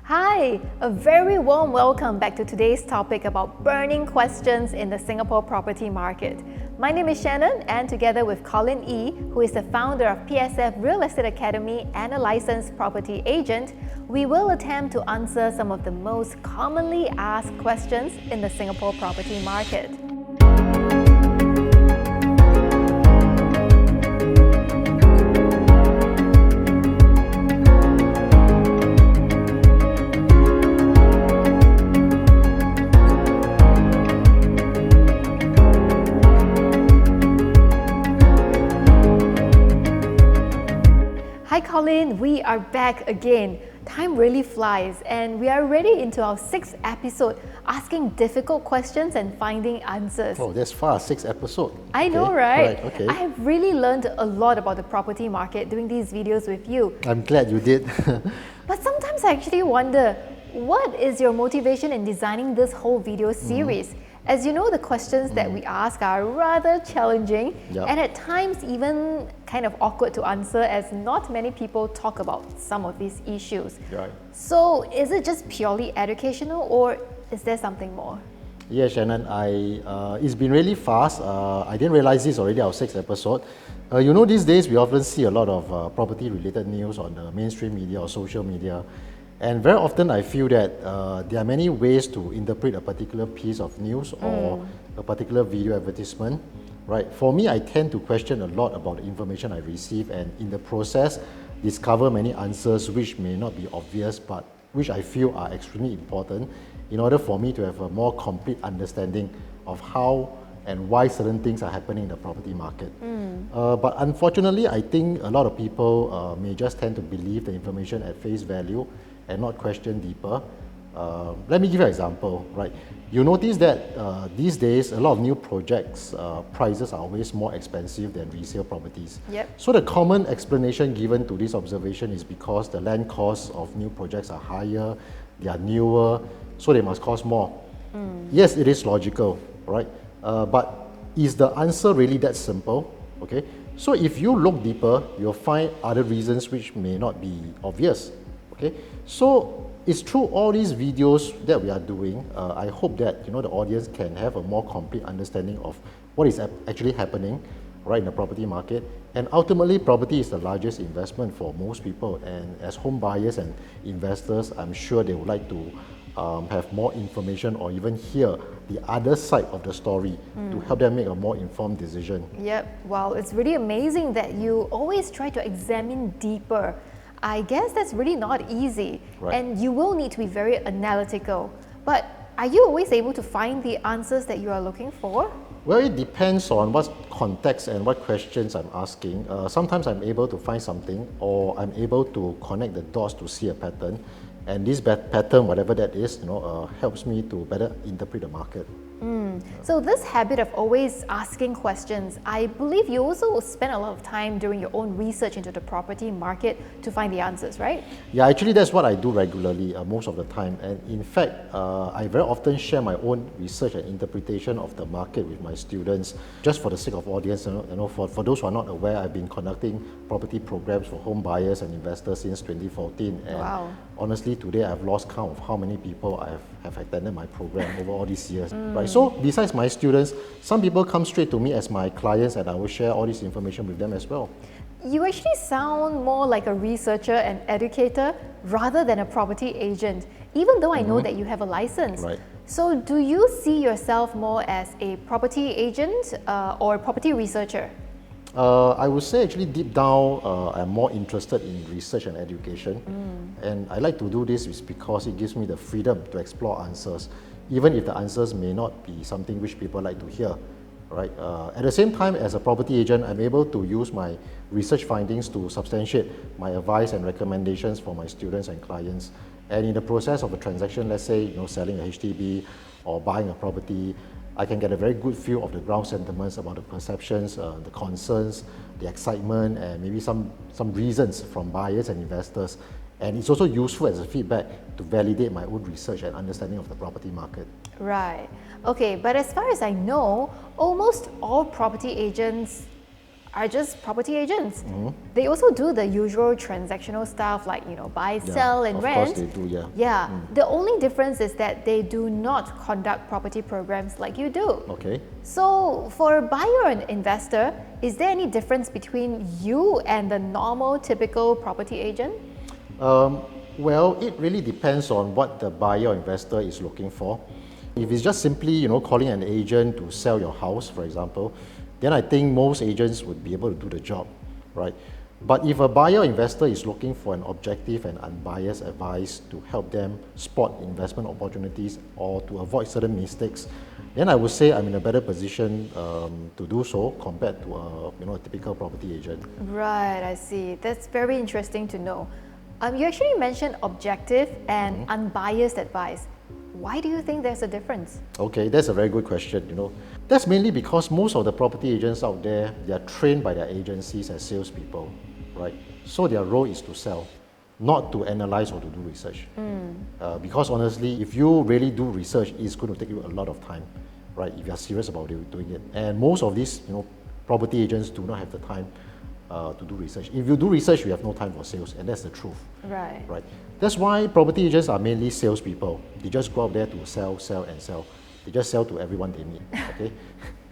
Hi, a very warm welcome back to today's topic about burning questions in the Singapore property market. My name is Shannon, and together with Colin E., who is the founder of PSF Real Estate Academy and a licensed property agent, we will attempt to answer some of the most commonly asked questions in the Singapore property market. Hi Colin, we are back again. Time really flies and we are already into our 6th episode asking difficult questions and finding answers. Oh, that's fast, 6 episodes. I know, right? Okay. I have really learned a lot about the property market doing these videos with you. I'm glad you did. But sometimes I actually wonder, what is your motivation in designing this whole video series? As you know, the questions that we ask are rather challenging and at times even kind of awkward to answer, as not many people talk about some of these issues. Right. So is it just purely educational or is there something more? Yeah, Shannon, it's been really fast. I didn't realize this already, our 6th episode. You know, these days we often see a lot of property related news on the mainstream media or social media. And very often I feel that there are many ways to interpret a particular piece of news or a particular video advertisement, right? For me, I tend to question a lot about the information I receive, and in the process discover many answers which may not be obvious but which I feel are extremely important in order for me to have a more complete understanding of how and why certain things are happening in the property market. But unfortunately, I think a lot of people may just tend to believe the information at face value and not question deeper. Let me give you an example, right? You notice that these days, a lot of new projects, prices are always more expensive than resale properties. Yep. So the common explanation given to this observation is because the land costs of new projects are higher, they are newer, so they must cost more. Yes, it is logical, right? But is the answer really that simple? Okay. So if you look deeper, you'll find other reasons which may not be obvious. Okay, so it's through all these videos that we are doing, I hope that the audience can have a more complete understanding of what is actually happening right in the property market. And ultimately, property is the largest investment for most people. And as home buyers and investors, I'm sure they would like to have more information or even hear the other side of the story to help them make a more informed decision. Yep, wow, it's really amazing that you always try to examine deeper. I guess that's really not easy, and you will need to be very analytical. But are you always able to find the answers that you are looking for? Well, it depends on what context and what questions I'm asking. Sometimes I'm able to find something, or I'm able to connect the dots to see a pattern. And this pattern, whatever that is, helps me to better interpret the market. So this habit of always asking questions, I believe you also spend a lot of time doing your own research into the property market to find the answers, right? Yeah, actually that's what I do regularly most of the time. And in fact, I very often share my own research and interpretation of the market with my students, just for the sake of audience. For those who are not aware, I've been conducting property programs for home buyers and investors since 2014. And honestly, today I've lost count of how many people have attended my program over all these years. Right. So besides my students, some people come straight to me as my clients, and I will share all this information with them as well. You actually sound more like a researcher and educator rather than a property agent, even though I know that you have a license. Right. So do you see yourself more as a property agent or a property researcher? I would say actually deep down, I'm more interested in research and education. And I like to do this is because it gives me the freedom to explore answers, even if the answers may not be something which people like to hear. Right? At the same time, as a property agent, I'm able to use my research findings to substantiate my advice and recommendations for my students and clients. And in the process of a transaction, let's say selling a HDB or buying a property, I can get a very good feel of the ground sentiments about the perceptions, the concerns, the excitement, and maybe some reasons from buyers and investors. And it's also useful as a feedback to validate my own research and understanding of the property market. Right. Okay, but as far as I know, almost all property agents are just property agents. They also do the usual transactional stuff like, buy, sell and of rent. course they do, yeah. Yeah, the only difference is that they do not conduct property programs like you do. Okay. So for a buyer or an investor, is there any difference between you and the normal, typical property agent? Well, it really depends on what the buyer or investor is looking for. If it's just simply, calling an agent to sell your house, for example, then I think most agents would be able to do the job, right? But if a buyer or investor is looking for an objective and unbiased advice to help them spot investment opportunities or to avoid certain mistakes, then I would say I'm in a better position to do so compared to a typical property agent. Right, I see. That's very interesting to know. You actually mentioned objective and unbiased advice. Why do you think there's a difference? Okay, that's a very good question. That's mainly because most of the property agents out there, they are trained by their agencies as salespeople, right? So their role is to sell, not to analyze or to do research. Because honestly, if you really do research, it's going to take you a lot of time, right? If you are serious about doing it. And most of these, property agents do not have the time to do research. If you do research, you have no time for sales, and that's the truth. Right. Right. That's why property agents are mainly salespeople. They just go out there to sell, sell, and sell. They just sell to everyone they meet. Okay,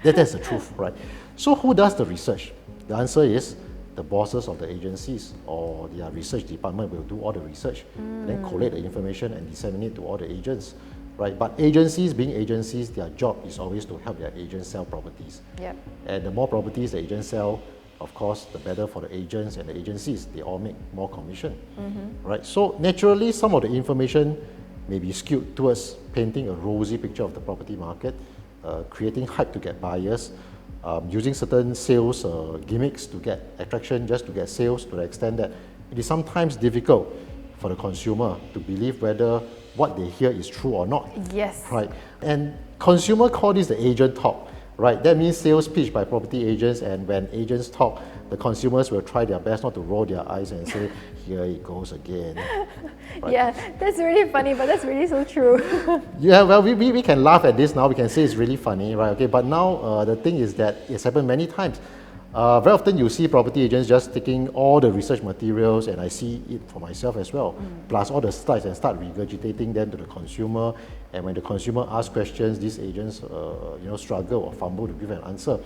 that's the truth, right? So who does the research? The answer is the bosses of the agencies or their research department will do all the research, and then collate the information and disseminate to all the agents, right? But agencies, being agencies, their job is always to help their agents sell properties. Yep. And the more properties the agents sell, of course, the better for the agents and the agencies. They all make more commission, right? So naturally, some of the information may be skewed towards painting a rosy picture of the property market, creating hype to get buyers, using certain sales gimmicks to get attraction, just to get sales, to the extent that it is sometimes difficult for the consumer to believe whether what they hear is true or not. Yes. Right. And consumer call this the agent talk. Right, that means sales pitch by property agents, and when agents talk, the consumers will try their best not to roll their eyes and say, here it goes again. Right? Yeah, that's really funny, but that's really so true. Yeah, well, we can laugh at this now, we can say it's really funny, right? Okay, but now the thing is that it's happened many times. Very often you see property agents just taking all the research materials, and I see it for myself as well, plus all the slides, and start regurgitating them to the consumer. And when the consumer asks questions, these agents struggle or fumble to give an answer.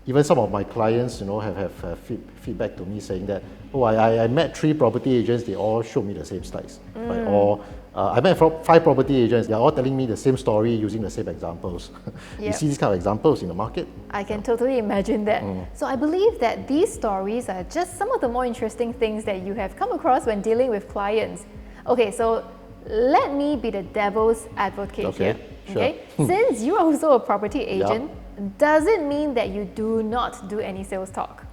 Even some of my clients have feedback to me saying that, I met 3 property agents, they all showed me the same slides. Right? Or I met 5 property agents, they're all telling me the same story using the same examples. You Yep. see these kind of examples in the market? I can totally imagine that. So I believe that these stories are just some of the more interesting things that you have come across when dealing with clients. Okay, so let me be the devil's advocate Okay, here. sure. Okay, since you're also a property agent, does it mean that you do not do any sales talk?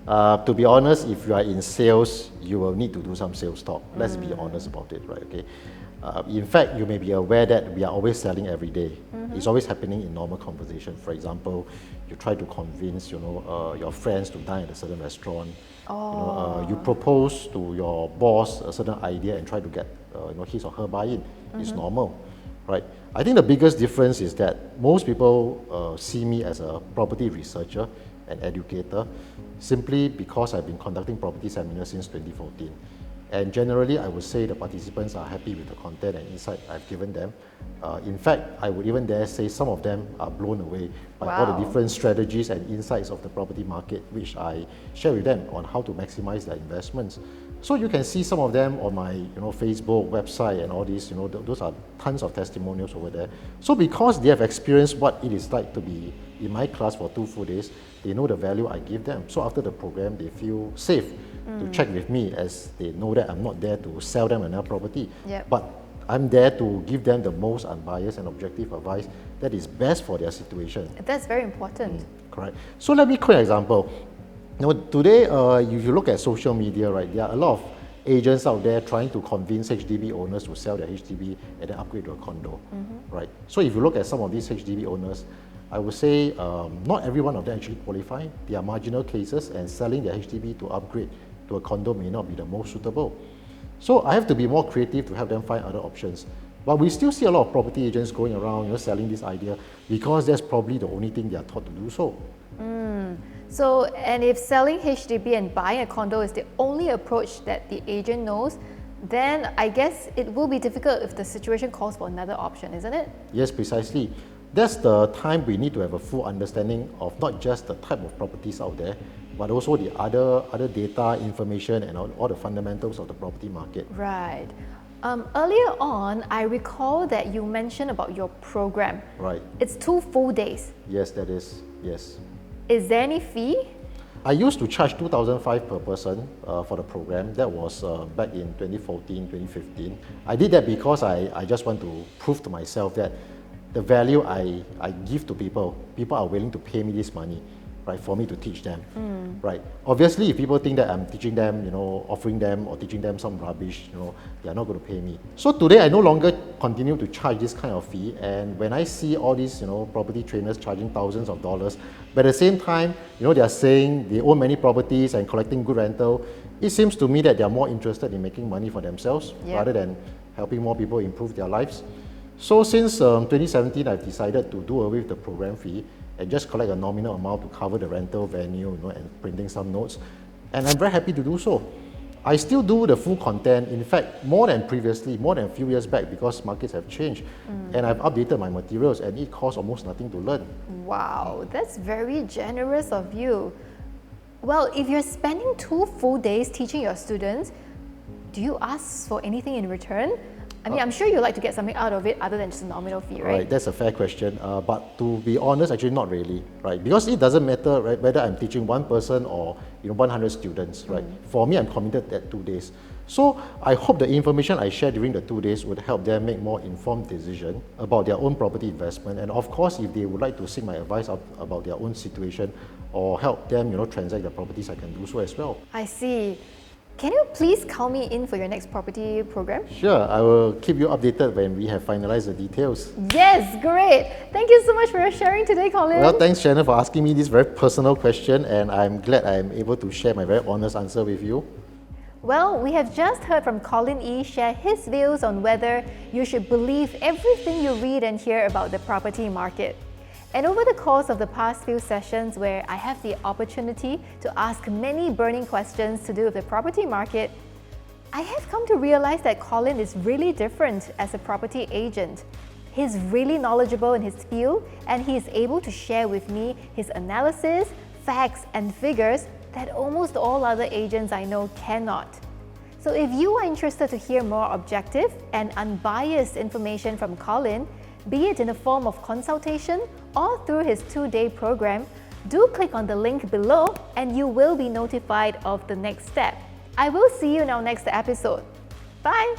To be honest, if you are in sales, you will need to do some sales talk. Let's be honest about it, right? Okay. In fact, you may be aware that we are always selling every day. It's always happening in normal conversation. For example, you try to convince your friends to dine at a certain restaurant. You propose to your boss a certain idea and try to get his or her buy-in. It's normal, right? I think the biggest difference is that most people see me as a property researcher and educator simply because I've been conducting property seminars since 2014. And generally, I would say the participants are happy with the content and insight I've given them. In fact, I would even dare say some of them are blown away by all the different strategies and insights of the property market, which I share with them on how to maximize their investments. So you can see some of them on my Facebook website and all these, those are tons of testimonials over there. So because they have experienced what it is like to be in my class for 2 full days, they know the value I give them. So after the program, they feel safe to check with me, as they know that I'm not there to sell them another property, but I'm there to give them the most unbiased and objective advice that is best for their situation. That's very important. Correct. So let me quote an example. Today, if you look at social media, right, there are a lot of agents out there trying to convince HDB owners to sell their HDB and then upgrade to a condo, right? So if you look at some of these HDB owners, I would say not every one of them actually qualify. There are marginal cases, and selling their HDB to upgrade to a condo may not be the most suitable. So I have to be more creative to help them find other options. But we still see a lot of property agents going around selling this idea because that's probably the only thing they are taught to do so. So, and if selling HDB and buying a condo is the only approach that the agent knows, then I guess it will be difficult if the situation calls for another option, isn't it? Yes, precisely. That's the time we need to have a full understanding of not just the type of properties out there, but also the other data, information, and all the fundamentals of the property market. Right. Earlier on, I recall that you mentioned about your program. Right. It's 2 full days. Yes, that is. Yes. Is there any fee? I used to charge 2,500 per person for the program. That was back in 2014, 2015. I did that because I just want to prove to myself that the value I give to people are willing to pay me this money, right, for me to teach them, right? Obviously, if people think that I'm teaching them, offering them or teaching them some rubbish, they are not going to pay me. So today, I no longer continue to charge this kind of fee. And when I see all these, property trainers charging thousands of dollars, but at the same time, they are saying they own many properties and collecting good rental, it seems to me that they are more interested in making money for themselves rather than helping more people improve their lives. So since 2017, I've decided to do away with the program fee and just collect a nominal amount to cover the rental venue, and printing some notes. And I'm very happy to do so. I still do the full content, in fact, more than previously, more than a few years back, because markets have changed. And I've updated my materials, and it costs almost nothing to learn. Wow, that's very generous of you. Well, if you're spending 2 full days teaching your students, do you ask for anything in return? I mean, I'm sure you like to get something out of it other than just a nominal fee, right? Right, that's a fair question. But to be honest, actually not really, right? Because it doesn't matter, right, whether I'm teaching one person or 100 students, right? For me, I'm committed that 2 days. So I hope the information I share during the 2 days would help them make more informed decision about their own property investment. And of course, if they would like to seek my advice about their own situation or help them, transact their properties, I can do so as well. I see. Can you please call me in for your next property program? Sure, I will keep you updated when we have finalized the details. Yes, great. Thank you so much for your sharing today, Colin. Well, thanks, Shannon, for asking me this very personal question, and I'm glad I'm able to share my very honest answer with you. Well, we have just heard from Colin E share his views on whether you should believe everything you read and hear about the property market. And over the course of the past few sessions where I have the opportunity to ask many burning questions to do with the property market, I have come to realize that Colin is really different as a property agent. He's really knowledgeable in his field, and he is able to share with me his analysis, facts, and figures that almost all other agents I know cannot. So if you are interested to hear more objective and unbiased information from Colin, be it in the form of consultation or through his 2-day program, do click on the link below and you will be notified of the next step. I will see you in our next episode. Bye!